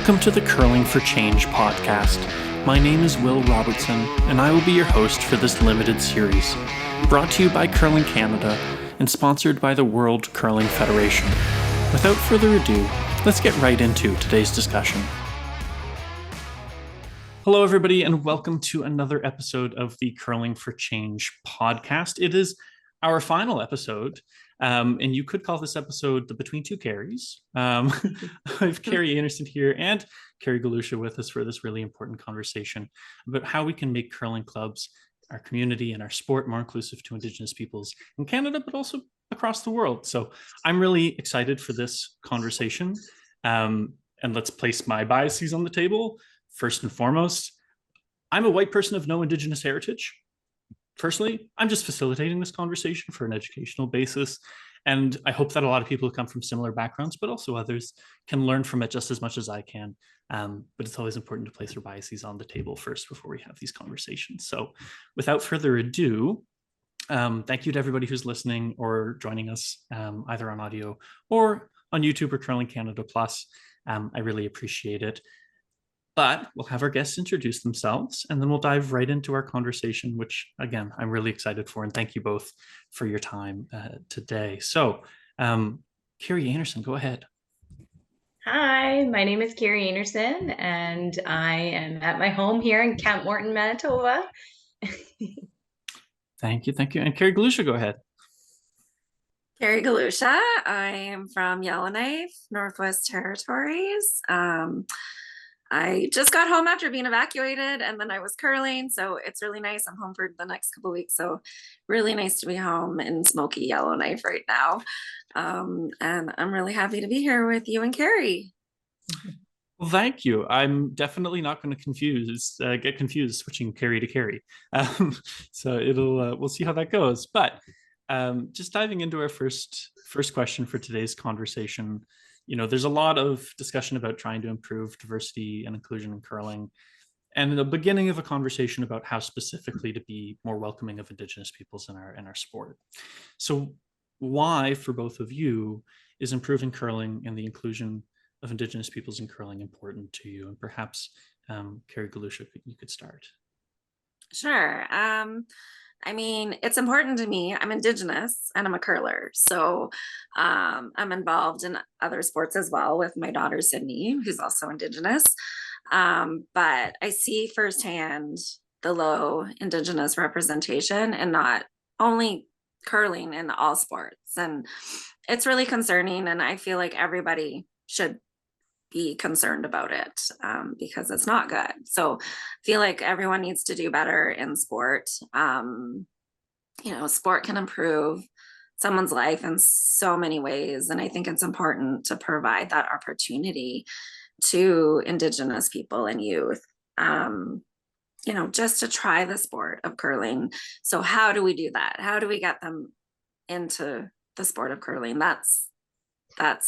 Welcome to the Curling for Change podcast. My name is Wil Robertson, and I will be your host for this limited series, brought to you by Curling Canada and sponsored by the World Curling Federation. Without further ado, let's get right into today's discussion. Hello, everybody, and welcome to another episode of the Curling for Change podcast. It is our final episode, and you could call this episode the Between Two Kerrys. I have Kerri Einarson here and Kerri Galusha with us for this really important conversation about how we can make curling clubs, our community, and our sport more inclusive to Indigenous peoples in Canada, but also across the world. So I'm really excited for this conversation. And let's place my biases on the table. First and foremost, I'm a white person of no Indigenous heritage. Personally, I'm just facilitating this conversation for an educational basis. And I hope that a lot of people who come from similar backgrounds, but also others, can learn from it just as much as I can. But it's always important to place our biases on the table first before we have these conversations. So without further ado, thank you to everybody who's listening or joining us either on audio or on YouTube or Curling Canada Plus. I really appreciate it. But we'll have our guests introduce themselves, and then we'll dive right into our conversation, which, again, I'm really excited for. And thank you both for your time today. So, Kerri Einarson, go ahead. Hi, my name is Kerri Einarson, and I am at my home here in Camp Morton, Manitoba. Thank you. And Kerri Galusha, go ahead. Kerri Galusha. I am from Yellowknife, Northwest Territories. I just got home after being evacuated, and then I was curling, so it's really nice. I'm home for the next couple of weeks, so really nice to be home in smoky Yellowknife right now. And I'm really happy to be here with you and Kerri. Well, thank you. I'm definitely not going to get confused switching Kerri to Kerri. So we'll see how that goes. But just diving into our first question for today's conversation. You know, there's a lot of discussion about trying to improve diversity and inclusion in curling, and the beginning of a conversation about how specifically to be more welcoming of Indigenous peoples in our sport. So why, for both of you, is improving curling and the inclusion of Indigenous peoples in curling important to you? And perhaps, Kerri Galusha, you could start. Sure. I mean, it's important to me. I'm Indigenous and I'm a curler. So I'm involved in other sports as well with my daughter, Sydney, who's also Indigenous. But I see firsthand the low Indigenous representation and not only curling in all sports. And it's really concerning. And I feel like everybody should be concerned about it because it's not good. So I feel like everyone needs to do better in sport. Sport can improve someone's life in so many ways. And I think it's important to provide that opportunity to Indigenous people and youth, just to try the sport of curling. So how do we do that? How do we get them into the sport of curling? That's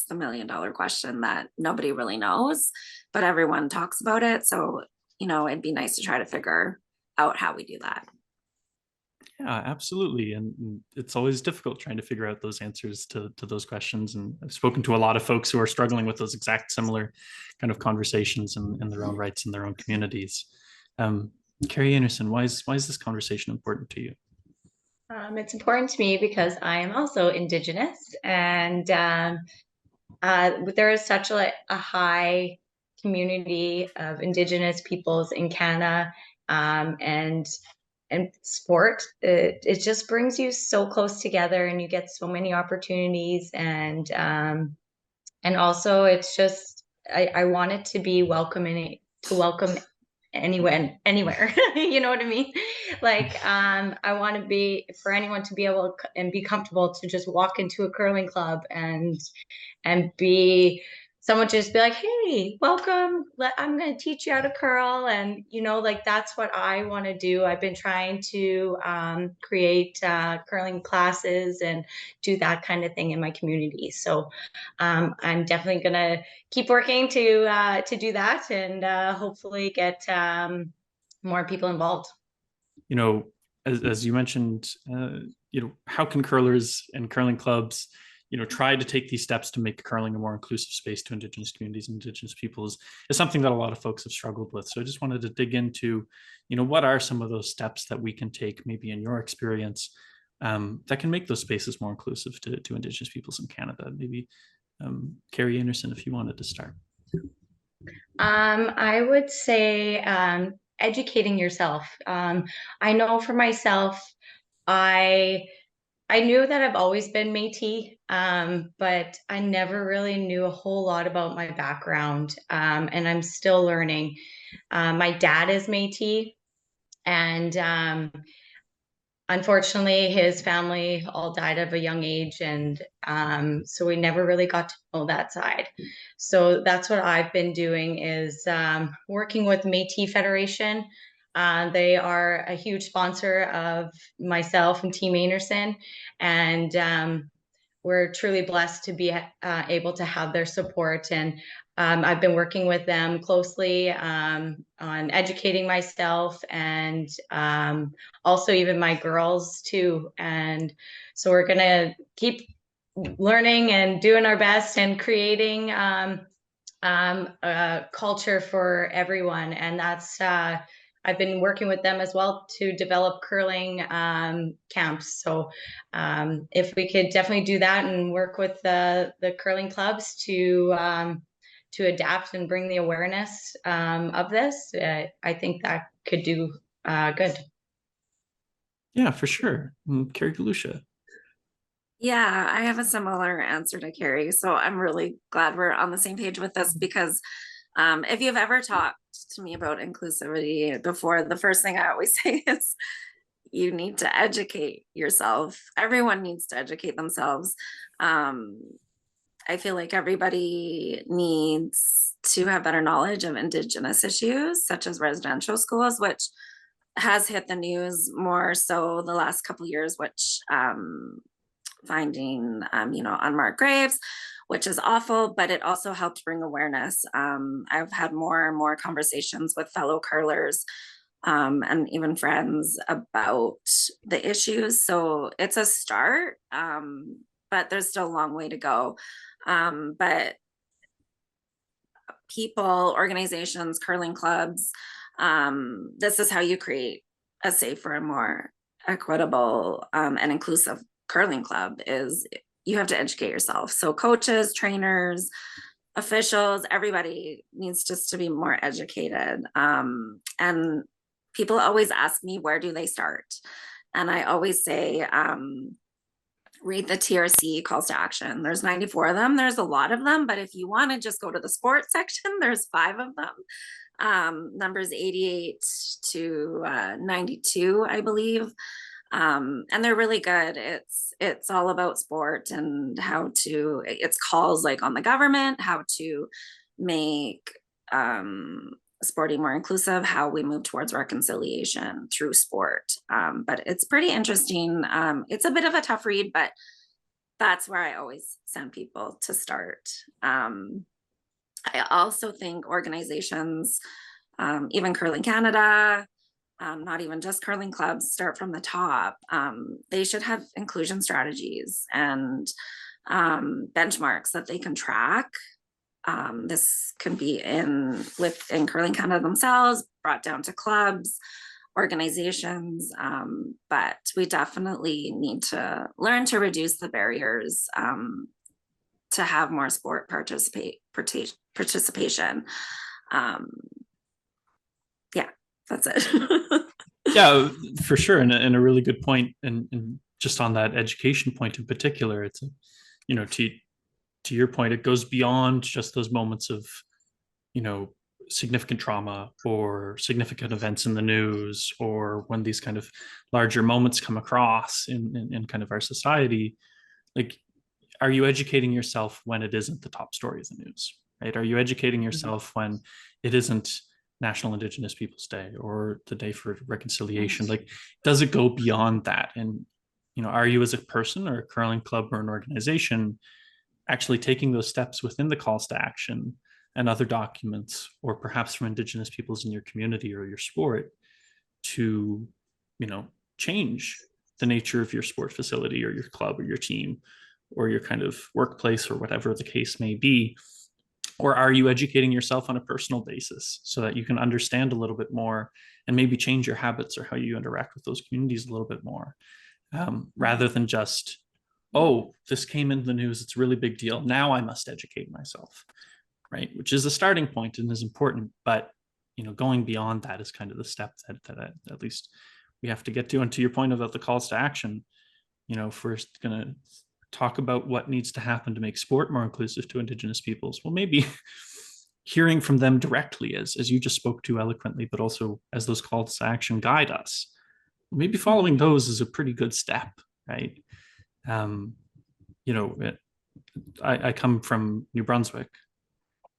the $1 million question that nobody really knows, but everyone talks about it. So, it'd be nice to try to figure out how we do that. Yeah, absolutely. And it's always difficult trying to figure out those answers to those questions. And I've spoken to a lot of folks who are struggling with those exact similar kind of conversations in their own rights in their own communities. Kerri Einarson, why is this conversation important to you? It's important to me because I am also Indigenous, and there is such a high community of Indigenous peoples in Canada, and sport. It just brings you so close together, and you get so many opportunities, and also it's just I want it to be welcoming, to welcome anywhere. You know what I mean? Like I want to be for anyone to be able and be comfortable to just walk into a curling club and be someone just be like, hey, welcome, I'm going to teach you how to curl. And like that's what I want to do. I've been trying to create curling classes and do that kind of thing in my community. So I'm definitely going to keep working to do that and hopefully get more people involved. As you mentioned, how can curlers and curling clubs try to take these steps to make curling a more inclusive space to Indigenous communities and Indigenous peoples is something that a lot of folks have struggled with. So I just wanted to dig into, what are some of those steps that we can take, maybe in your experience, that can make those spaces more inclusive to Indigenous peoples in Canada. Maybe Kerri Einarson, if you wanted to start. I would say educating yourself. I know for myself, I knew that I've always been Métis, but I never really knew a whole lot about my background, and I'm still learning. My dad is Métis, and unfortunately, his family all died of a young age, and so we never really got to know that side. So that's what I've been doing is working with Métis Federation. They are a huge sponsor of myself and Team Einarson, and we're truly blessed to be able to have their support. And I've been working with them closely on educating myself and also even my girls too. And so we're going to keep learning and doing our best and creating a culture for everyone. And that's I've been working with them as well to develop curling camps. So if we could definitely do that and work with the curling clubs to adapt and bring the awareness of this, I think that could do good. Yeah, for sure. Kerri Galusha. Yeah, I have a similar answer to Kerri. So I'm really glad we're on the same page with this, because if you've ever talked to me about inclusivity before, the first thing I always say is you need to educate yourself. Everyone needs to educate themselves. I feel like everybody needs to have better knowledge of Indigenous issues, such as residential schools, which has hit the news more so the last couple of years, which finding, unmarked graves, which is awful, but it also helped bring awareness. I've had more and more conversations with fellow curlers and even friends about the issues. So it's a start, but there's still a long way to go. But people, organizations, curling clubs, this is how you create a safer and more equitable and inclusive curling club. Is you have to educate yourself. So coaches, trainers, officials, everybody needs just to be more educated. And people always ask me, where do they start? And I always say, read the TRC calls to action. There's 94 of them. There's a lot of them, but if you want to just go to the sports section, there's 5 of them. Numbers 88 to 92, I believe. And they're really good. It's all about sport and how to, it's calls like on the government, how to make sporting more inclusive, how we move towards reconciliation through sport. But it's pretty interesting. It's a bit of a tough read, but that's where I always send people to start. I also think organizations, even Curling Canada, not even just curling clubs, start from the top. They should have inclusion strategies and benchmarks that they can track. This can be in Curling Canada themselves, brought down to clubs, organizations, but we definitely need to learn to reduce the barriers to have more sport participation. Yeah, that's it. Yeah, for sure, and a really good point. And just on that education point in particular, it's to your point, it goes beyond just those moments of significant trauma or significant events in the news, or when these kind of larger moments come across in kind of our society. Like, are you educating yourself when it isn't the top story of the news, right? Are you educating yourself when it isn't National Indigenous Peoples Day or the Day for Reconciliation? Like, does it go beyond that? And are you, as a person or a curling club or an organization, actually taking those steps within the calls to action and other documents, or perhaps from Indigenous peoples in your community or your sport, to change the nature of your sport facility or your club or your team, or your kind of workplace or whatever the case may be? Or are you educating yourself on a personal basis so that you can understand a little bit more and maybe change your habits or how you interact with those communities a little bit more, rather than just, oh, this came in the news, it's a really big deal, now I must educate myself, right? Which is a starting point and is important, but going beyond that is kind of the step that at least we have to get to. And to your point about the calls to action, if we're going to talk about what needs to happen to make sport more inclusive to Indigenous peoples, well, maybe hearing from them directly, as you just spoke to eloquently, but also as those calls to action guide us, maybe following those is a pretty good step, right? I come from New Brunswick,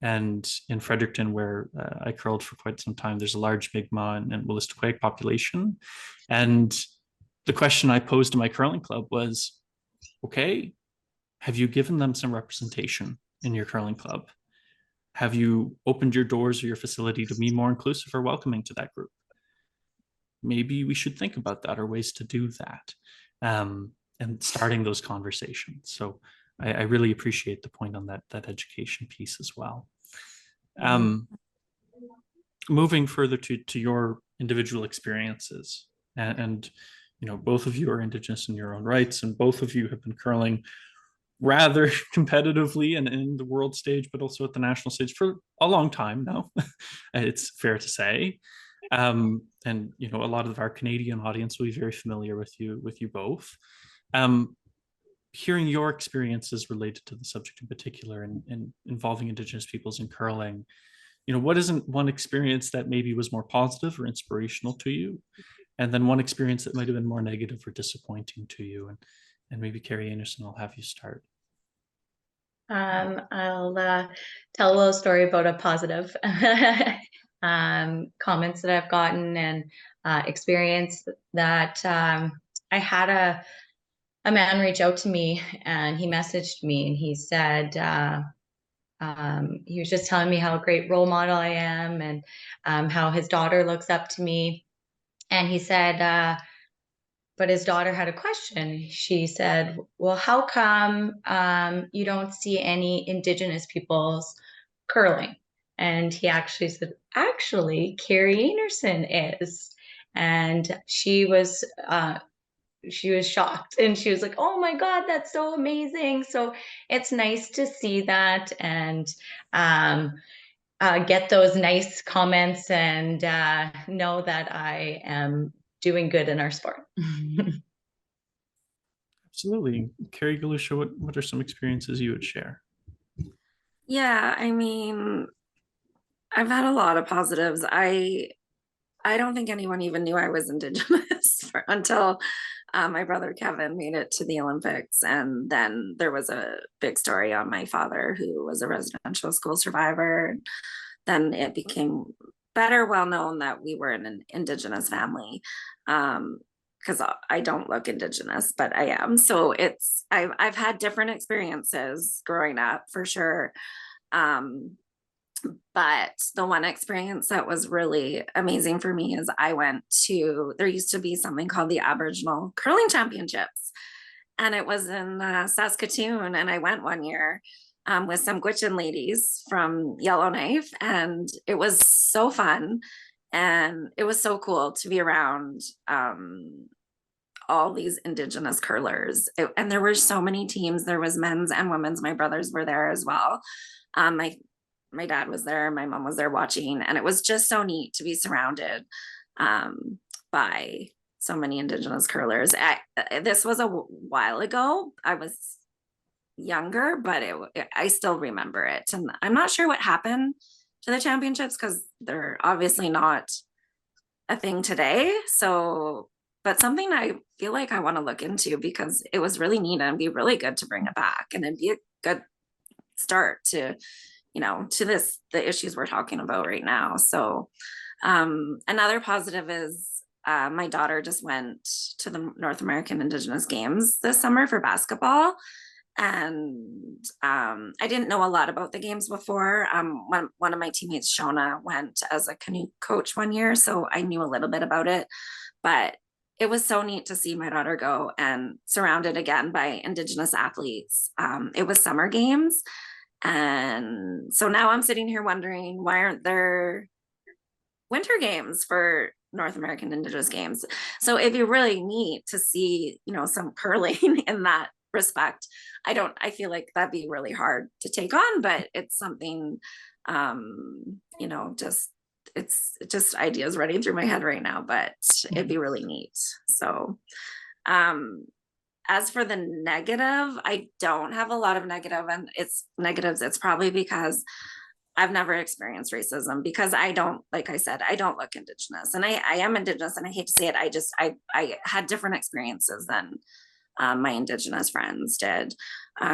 and in Fredericton, where I curled for quite some time, there's a large Mi'kmaq and Wolastoqiyik population. And the question I posed to my curling club was, okay, have you given them some representation in your curling club? Have you opened your doors or your facility to be more inclusive or welcoming to that group? Maybe we should think about that, or ways to do that, and starting those conversations. So I really appreciate the point on that education piece as well. Moving further to your individual experiences, and both of you are Indigenous in your own rights, and both of you have been curling rather competitively and in the world stage, but also at the national stage for a long time now. It's fair to say. And a lot of our Canadian audience will be very familiar with you both. Hearing your experiences related to the subject in particular, and involving Indigenous peoples in curling, what isn't one experience that maybe was more positive or inspirational to you, and then one experience that might have been more negative or disappointing to you? And maybe Kerri Einarson, I'll have you start. I'll tell a little story about a positive comments that I've gotten, and experience that I had a man reach out to me, and he messaged me, and he said, he was just telling me how a great role model I am, and how his daughter looks up to me. And he said, but his daughter had a question. She said, well, how come you don't see any Indigenous peoples curling? And he actually said, actually, Kerri Einarson is. And she was shocked, and she was like, oh my God, that's so amazing. So it's nice to see that, and get those nice comments, and know that I am doing good in our sport. Absolutely. Kerri Galusha, what are some experiences you would share? Yeah, I mean, I've had a lot of positives. I don't think anyone even knew I was Indigenous until my brother Kevin made it to the Olympics. And then there was a big story on my father, who was a residential school survivor. Then it became better well known that we were an Indigenous family, because I don't look Indigenous, but I am. So I've had different experiences growing up, for sure. But the one experience that was really amazing for me is there used to be something called the Aboriginal Curling Championships, and it was in Saskatoon. And I went one year with some Gwich'in ladies from Yellowknife, and it was so fun, and it was so cool to be around all these Indigenous curlers. And there were so many teams. There was men's and women's. My brothers were there as well. My dad was there, my mom was there watching, and it was just so neat to be surrounded by so many Indigenous curlers. This was a while ago. I was younger, but I still remember it. And I'm not sure what happened to the championships, because they're obviously not a thing today. So, but something I feel like I want to look into, because it was really neat, and it'd be really good to bring it back, and it'd be a good start to the issues we're talking about right now. So another positive is my daughter just went to the North American Indigenous Games this summer for basketball. And I didn't know a lot about the games before. One of my teammates, Shona, went as a canoe coach one year, so I knew a little bit about it. But it was so neat to see my daughter go and surrounded again by Indigenous athletes. It was summer games. And so now I'm sitting here wondering, why aren't there winter games for North American Indigenous games? So it'd be really neat to see, some curling in that respect. I feel like that'd be really hard to take on, but it's something, it's just ideas running through my head right now, but it'd be really neat. So, as for the negative, I don't have a lot of negative, and it's negatives. It's probably because I've never experienced racism, because I don't, like I said, I don't look Indigenous, and I am Indigenous, and I hate to say it. I had different experiences than my Indigenous friends did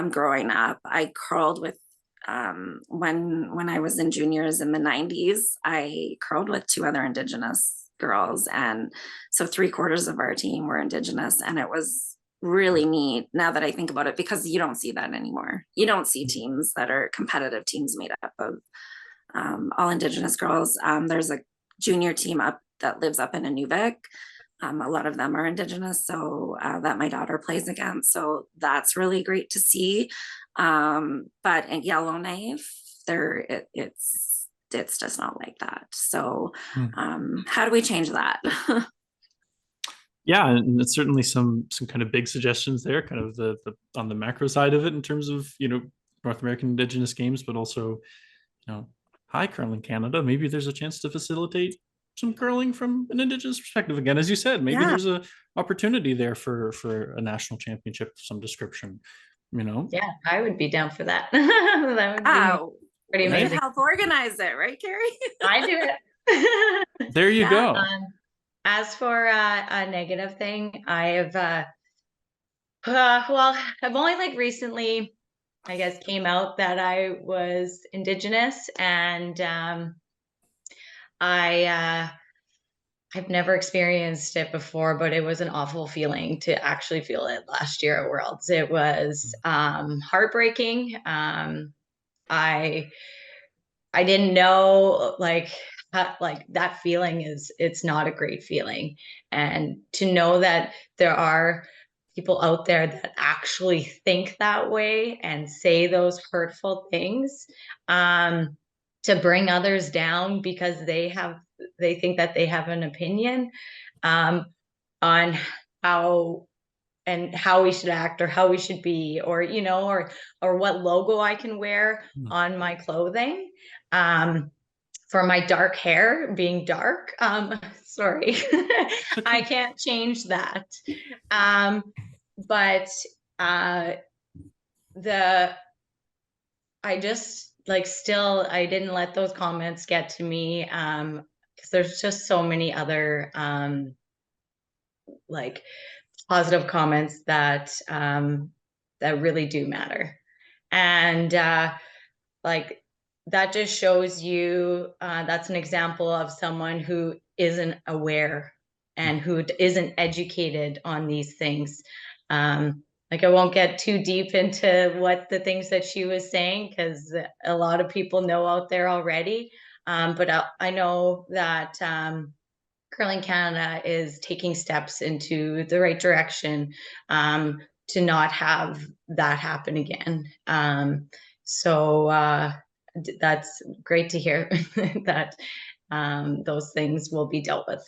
growing up. I curled with, when I was in juniors in the 90s, I curled with 2 other Indigenous girls. And so 3/4 of our team were Indigenous, and it was really neat now that I think about it, because you don't see that anymore. You don't see teams that are competitive teams made up of all Indigenous girls. There's a junior team up that lives up in Inuvik. A lot of them are Indigenous, so that my daughter plays against. So that's really great to see. But in Yellowknife, it's just not like that. So how do we change that? Yeah, and it's certainly some kind of big suggestions there, kind of the on the macro side of it in terms of North American Indigenous games, but also hi curling Canada. Maybe there's a chance to facilitate some curling from an Indigenous perspective again, as you said. Maybe there's a opportunity there for a national championship of some description. Yeah, I would be down for that. That would be pretty amazing. You help organize it, right, Kerri? I do it. There you go. As for a negative thing, I've I've only recently, I guess, came out that I was Indigenous, and I've never experienced it before, but it was an awful feeling to actually feel it last year at Worlds. It was heartbreaking. I didn't know that feeling it's not a great feeling. And to know that there are people out there that actually think that way and say those hurtful things to bring others down because they think that they have an opinion on how we should act or how we should be, or or what logo I can wear on my clothing. For my dark hair being dark, sorry, I can't change that. But I just still, I didn't let those comments get to me, because there's just so many other positive comments that really do matter. And that just shows you that's an example of someone who isn't aware and who isn't educated on these things. I won't get too deep into what the things that she was saying, because a lot of people know out there already. But I know that Curling Canada is taking steps into the right direction to not have that happen again. So that's great to hear that those things will be dealt with.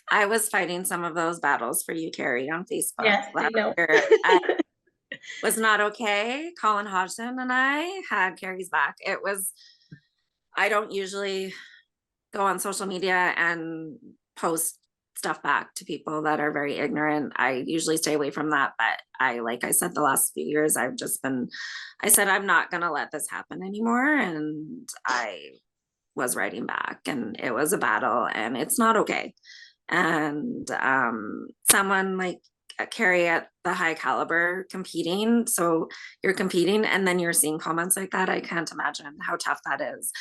I was fighting some of those battles for you, Kerri, on Facebook. Yes, I know. Was not okay. Colin Hodgson and I had Kerri's back. I don't usually go on social media and post stuff back to people that are very ignorant. I usually stay away from that, but like I said, the last few years, I said, I'm not going to let this happen anymore. And I was writing back, and it was a battle, and it's not okay. And someone like Kerri at the high caliber competing, so you're competing and then you're seeing comments like that. I can't imagine how tough that is.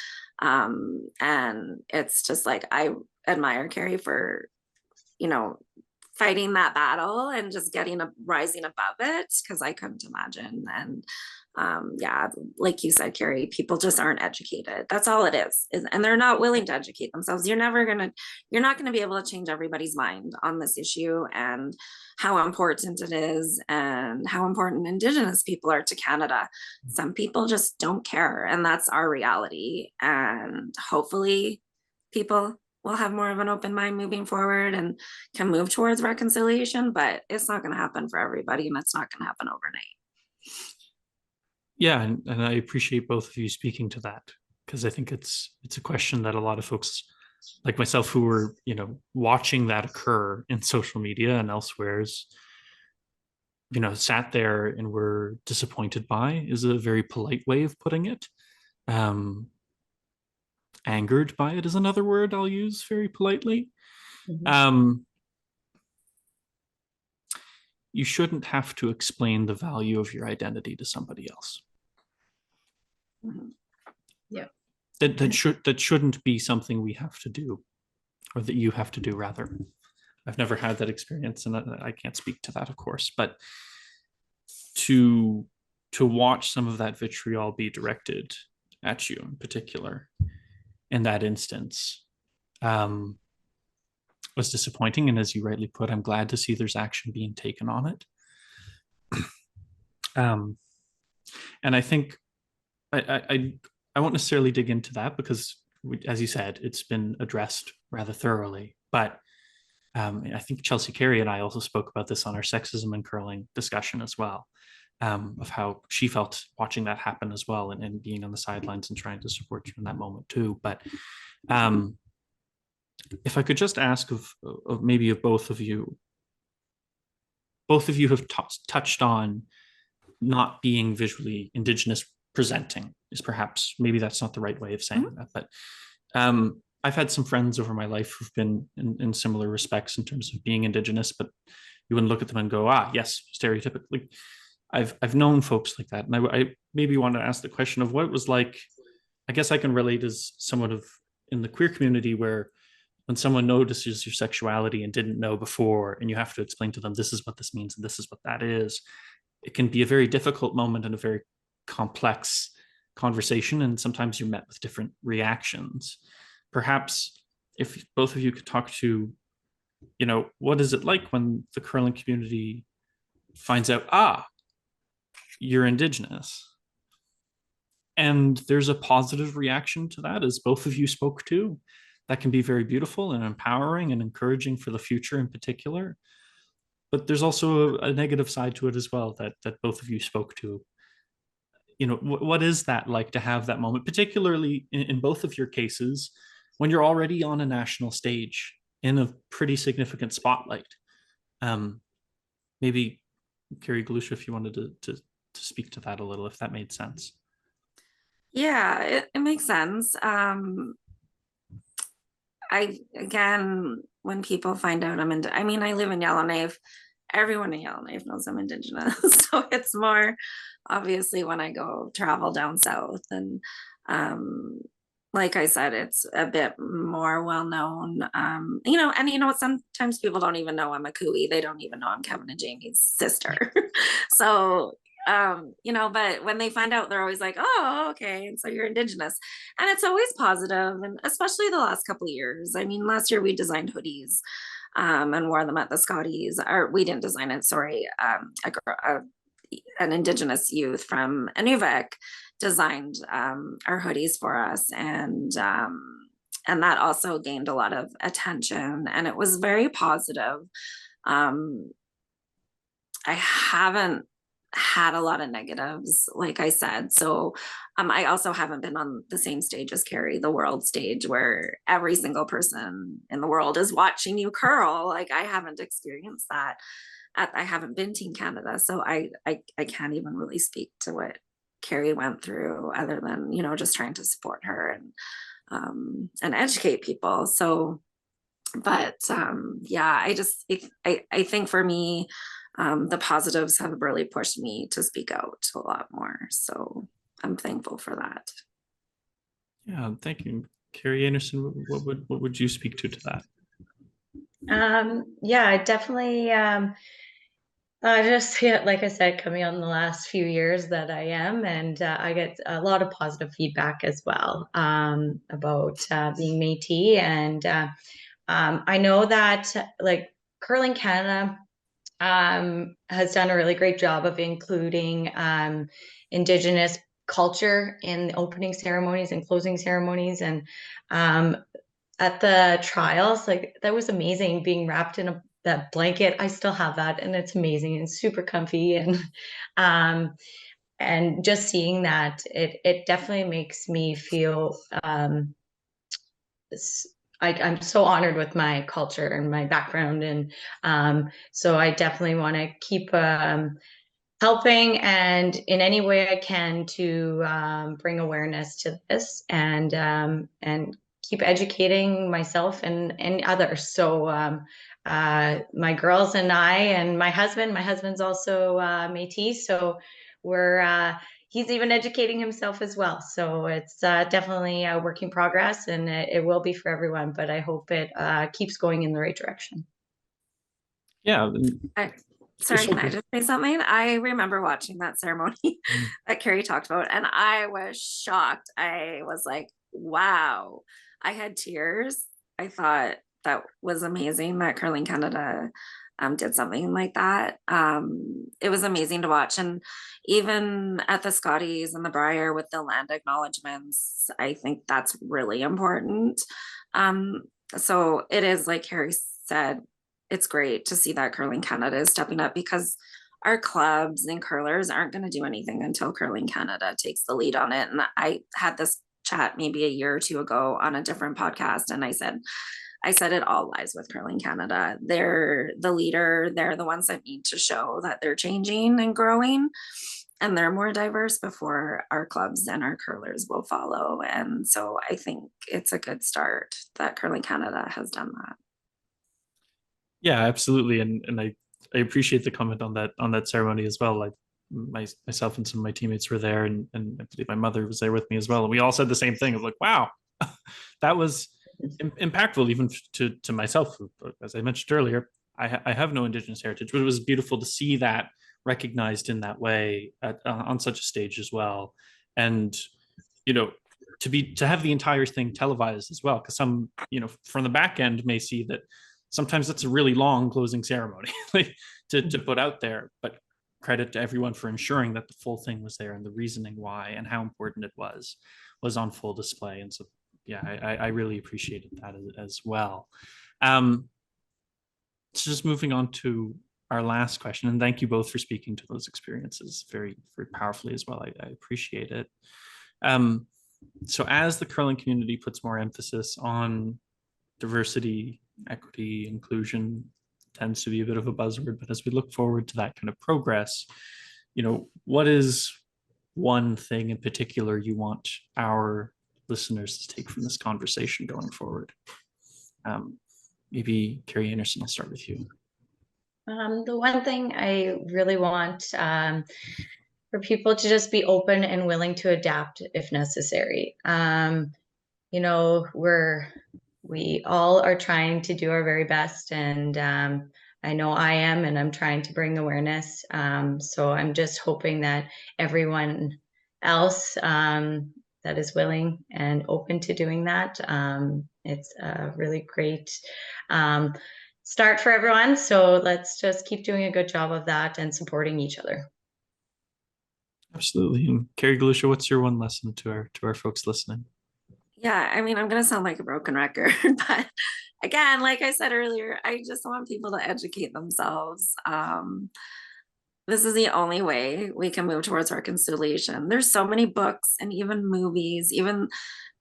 And it's just I admire Kerri for fighting that battle and just rising above it, because I couldn't imagine. And yeah, like you said, Kerri, people just aren't educated. That's all it is, and they're not willing to educate themselves. You're not gonna be able to change everybody's mind on this issue and how important it is and how important Indigenous people are to Canada. Some people just don't care, and that's our reality. And hopefully people will have more of an open mind moving forward and can move towards reconciliation, but it's not going to happen for everybody, and it's not going to happen overnight. Yeah, and I appreciate both of you speaking to that, because I think it's a question that a lot of folks like myself who were, watching that occur in social media and elsewhere's, sat there and were disappointed by, is a very polite way of putting it. Angered by it is another word I'll use very politely. You shouldn't have to explain the value of your identity to somebody else. Yeah. That shouldn't be something we have to do, or that you have to do, rather. I've never had that experience, and I can't speak to that, of course, but to watch some of that vitriol be directed at you in particular in that instance was disappointing. And as you rightly put, I'm glad to see there's action being taken on it. And I think I won't necessarily dig into that because, as you said, it's been addressed rather thoroughly. But I think Chelsea Kerri and I also spoke about this on our sexism and curling discussion as well, of how she felt watching that happen as well, and being on the sidelines and trying to support you in that moment too. But if I could just ask of maybe of both of you have touched on not being visually Indigenous presenting, is perhaps, maybe that's not the right way of saying that, but I've had some friends over my life who've been in similar respects in terms of being Indigenous, but you wouldn't look at them and go, yes, stereotypically. I've known folks like that. And I maybe want to ask the question of what it was like. I guess I can relate as someone of in the queer community, where when someone notices your sexuality and didn't know before, and you have to explain to them, this is what this means and this is what that is, it can be a very difficult moment and a very complex conversation. And sometimes you're met with different reactions. Perhaps if both of you could talk to, what is it like when the curling community finds out, you're Indigenous, and there's a positive reaction to that, as both of you spoke to, that can be very beautiful and empowering and encouraging for the future in particular. But there's also a negative side to it as well that both of you spoke to. What is that like to have that moment, particularly in both of your cases, when you're already on a national stage in a pretty significant spotlight? Maybe Kerri Galusha, if you wanted to speak to that a little, if that made sense. Yeah, it makes sense. When people find out I live in Yellowknife. Everyone in Yellowknife knows I'm Indigenous. So it's more obviously when I go travel down south, and like I said, it's a bit more well known. Sometimes people don't even know I'm a Cooey. They don't even know I'm Kevin and Jamie's sister. So but when they find out, they're always like, oh, okay, and so you're Indigenous. And it's always positive, and especially the last couple of years. Last year we designed hoodies and wore them at the Scotties. Or we didn't design it, sorry. An Indigenous youth from Inuvik designed our hoodies for us, and that also gained a lot of attention, and it was very positive. I haven't had a lot of negatives, like I said. So I also haven't been on the same stage as Kerri, the world stage, where every single person in the world is watching you curl. Like, I haven't experienced that. I haven't been Team Canada, so I can't even really speak to what Kerri went through, other than just trying to support her and educate people. So, but yeah, I think for me, the positives have really pushed me to speak out a lot more. So I'm thankful for that. Yeah, thank you. Kerri Einarson, what would you speak to that? Yeah, I definitely Just yeah, like I said, coming on the last few years that I am, and I get a lot of positive feedback as well about being Métis, and I know that like Curling Canada has done a really great job of including Indigenous culture in the opening ceremonies and closing ceremonies, and um, at the trials, like that was amazing being wrapped in that blanket. I still have that, and it's amazing and super comfy, um, and just seeing that, it definitely makes me feel I'm so honored with my culture and my background, and so I definitely want to keep helping and in any way I can to bring awareness to this, and keep educating myself and others. So my girls and I and my husband's also Métis, so we're he's even educating himself as well. So it's definitely a work in progress, and it will be for everyone, but I hope it keeps going in the right direction. Yeah. Sorry, can I just say something? I remember watching that ceremony that Kerri talked about, and I was shocked. I was like, wow. I had tears. I thought that was amazing that Curling Canada did something like that. It was amazing to watch. And even at the Scotties and the Briar with the land acknowledgements, I think that's really important. Um, so it is, like Kerri said, it's great to see that Curling Canada is stepping up, because our clubs and curlers aren't going to do anything until Curling Canada takes the lead on it. And I had this chat maybe a year or two ago on a different podcast, and I said it all lies with Curling Canada. They're the leader. They're the ones that need to show that they're changing and growing, and they're more diverse before our clubs and our curlers will follow. And so I think it's a good start that Curling Canada has done that. Yeah, absolutely. And I appreciate the comment on that ceremony as well. Like myself and some of my teammates were there, and I believe my mother was there with me as well. And we all said the same thing of like, wow, that was impactful even to myself. As I mentioned earlier, I have no Indigenous heritage, but it was beautiful to see that recognized in that way on such a stage as well. And, you know, to have the entire thing televised as well, because some, from the back end may see that sometimes that's a really long closing ceremony to put out there, but credit to everyone for ensuring that the full thing was there and the reasoning why and how important it was on full display. And so, yeah, I really appreciated that as well. So just moving on to our last question, and thank you both for speaking to those experiences very, very powerfully as well. I appreciate it. So as the curling community puts more emphasis on diversity, equity, inclusion, tends to be a bit of a buzzword, but as we look forward to that kind of progress, what is one thing in particular you want our listeners to take from this conversation going forward? Maybe Kerri Einarson, I'll start with you. The one thing I really want for people to just be open and willing to adapt if necessary. We all are trying to do our very best, and I know I am, and I'm trying to bring awareness. So I'm just hoping that everyone else that is willing and open to doing that, it's a really great start for everyone. So let's just keep doing a good job of that and supporting each other. Absolutely. And Kerri Galusha, what's your one lesson to our folks listening? Yeah, I mean, I'm going to sound like a broken record, but again, like I said earlier, I just want people to educate themselves. This is the only way we can move towards reconciliation. There's so many books and even movies. Even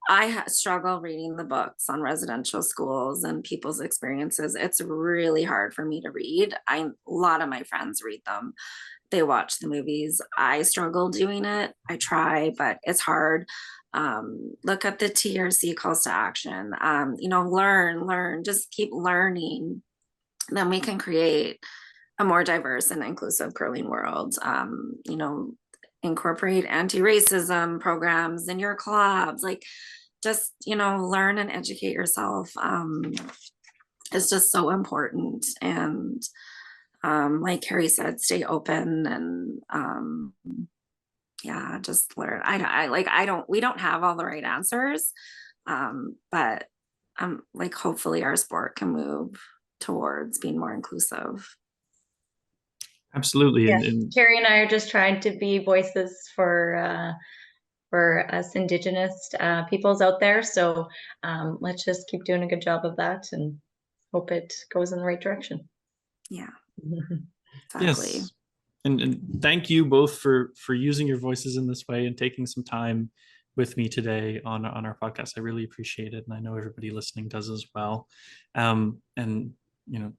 I struggle reading the books on residential schools and people's experiences. It's really hard for me to read. A lot of my friends read them. They watch the movies. I struggle doing it. I try, but it's hard. Look at the TRC calls to action. Learn, just keep learning. Then we can create a more diverse and inclusive curling world. Incorporate anti-racism programs in your clubs, just learn and educate yourself. It's just so important. And like Kerri said, stay open and just learn. We don't have all the right answers, but like hopefully our sport can move towards being more inclusive. Absolutely. Yeah. And Kerri and I are just trying to be voices for us Indigenous peoples out there. So let's just keep doing a good job of that and hope it goes in the right direction. Yeah, exactly. Yes. And thank you both for using your voices in this way and taking some time with me today on our podcast. I really appreciate it. And I know everybody listening does as well. And,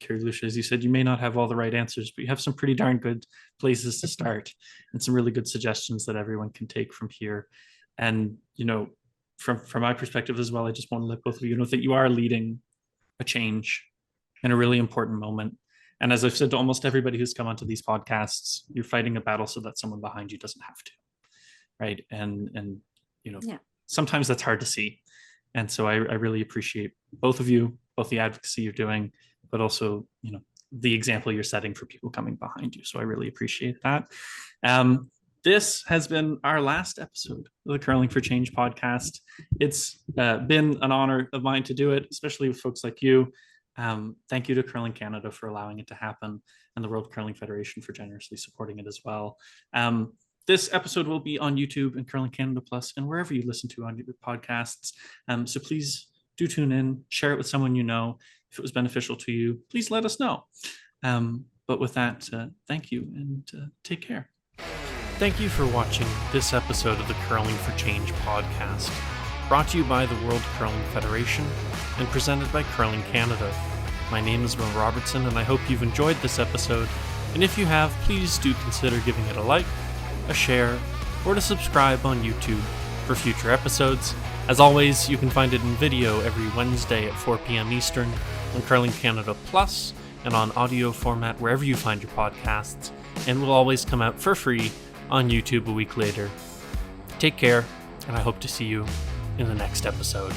Kerri, Lucia, as you said, you may not have all the right answers, but you have some pretty darn good places to start and some really good suggestions that everyone can take from here. And, from my perspective as well, I just want to let both of you know that you are leading a change in a really important moment. And as I've said to almost everybody who's come onto these podcasts, you're fighting a battle so that someone behind you doesn't have to, right? And sometimes that's hard to see. And so I really appreciate both of you, both the advocacy you're doing, but also, the example you're setting for people coming behind you. So I really appreciate that. This has been our last episode of the Curling for Change podcast. It's been an honor of mine to do it, especially with folks like you. Thank you to Curling Canada for allowing it to happen, and the World Curling Federation for generously supporting it as well. This episode will be on YouTube and Curling Canada Plus and wherever you listen to on your podcasts. So please do tune in, share it with someone you know. If it was beneficial to you, please let us know. But with that, thank you and take care. Thank you for watching this episode of the Curling for Change podcast, brought to you by the World Curling Federation and presented by Curling Canada. My name is Wil Robertson, and I hope you've enjoyed this episode. And if you have, please do consider giving it a like, a share, or to subscribe on YouTube for future episodes. As always, you can find it in video every Wednesday at 4 p.m. Eastern on Curling Canada Plus and on audio format wherever you find your podcasts, and will always come out for free on YouTube a week later. Take care, and I hope to see you in the next episode.